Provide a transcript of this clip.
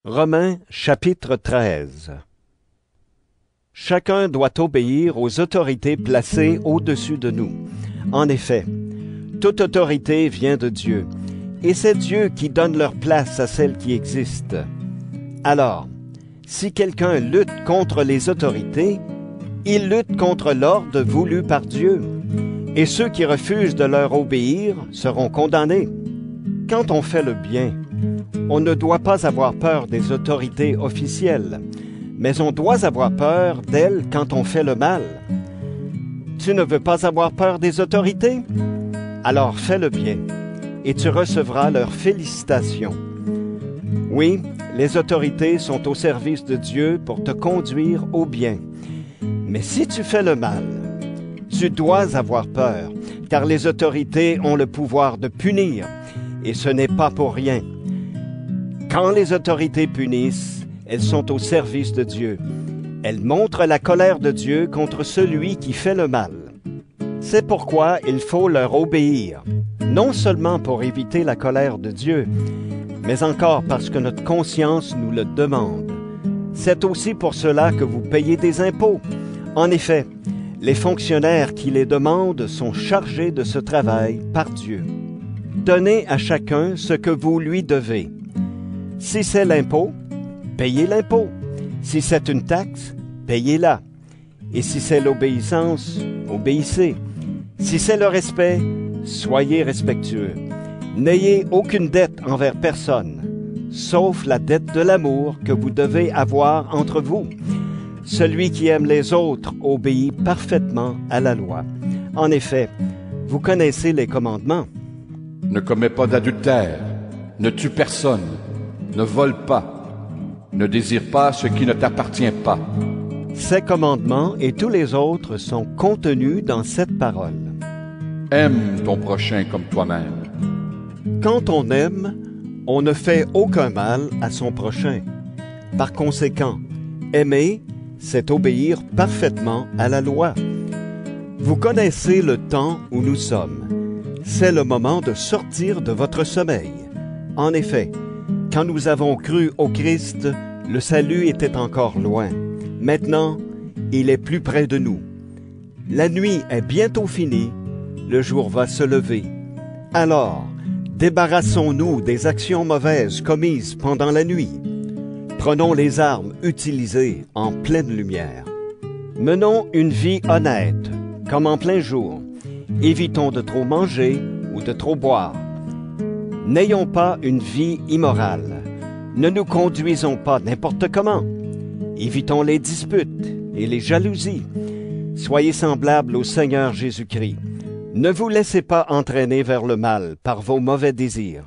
Romains chapitre 13. Chacun doit obéir aux autorités placées au-dessus de nous. En effet, toute autorité vient de Dieu, et c'est Dieu qui donne leur place à celles qui existent. Alors, si quelqu'un lutte contre les autorités, il lutte contre l'ordre voulu par Dieu, et ceux qui refusent de leur obéir seront condamnés. Quand on fait le bien, on ne doit pas avoir peur des autorités officielles, mais on doit avoir peur d'elles quand on fait le mal. Tu ne veux pas avoir peur des autorités? Alors fais le bien, et tu recevras leurs félicitations. Oui, les autorités sont au service de Dieu pour te conduire au bien. Mais si tu fais le mal, tu dois avoir peur, car les autorités ont le pouvoir de punir, et ce n'est pas pour rien. Quand les autorités punissent, elles sont au service de Dieu. Elles montrent la colère de Dieu contre celui qui fait le mal. C'est pourquoi il faut leur obéir, non seulement pour éviter la colère de Dieu, mais encore parce que notre conscience nous le demande. C'est aussi pour cela que vous payez des impôts. En effet, les fonctionnaires qui les demandent sont chargés de ce travail par Dieu. Donnez à chacun ce que vous lui devez. Si c'est l'impôt, payez l'impôt. Si c'est une taxe, payez-la. Et si c'est l'obéissance, obéissez. Si c'est le respect, soyez respectueux. N'ayez aucune dette envers personne, sauf la dette de l'amour que vous devez avoir entre vous. Celui qui aime les autres obéit parfaitement à la loi. En effet, vous connaissez les commandements. Ne commets pas d'adultère, ne tue personne, ne vole pas, ne désire pas ce qui ne t'appartient pas. Ces commandements et tous les autres sont contenus dans cette parole. Aime ton prochain comme toi-même. Quand on aime, on ne fait aucun mal à son prochain. Par conséquent, aimer, c'est obéir parfaitement à la loi. Vous connaissez le temps où nous sommes. C'est le moment de sortir de votre sommeil. En effet, quand nous avons cru au Christ, le salut était encore loin. Maintenant, il est plus près de nous. La nuit est bientôt finie, le jour va se lever. Alors, débarrassons-nous des actions mauvaises commises pendant la nuit. Prenons les armes utilisées en pleine lumière. Menons une vie honnête, comme en plein jour. Évitons de trop manger ou de trop boire. N'ayons pas une vie immorale. Ne nous conduisons pas n'importe comment. Évitons les disputes et les jalousies. Soyez semblables au Seigneur Jésus-Christ. Ne vous laissez pas entraîner vers le mal par vos mauvais désirs.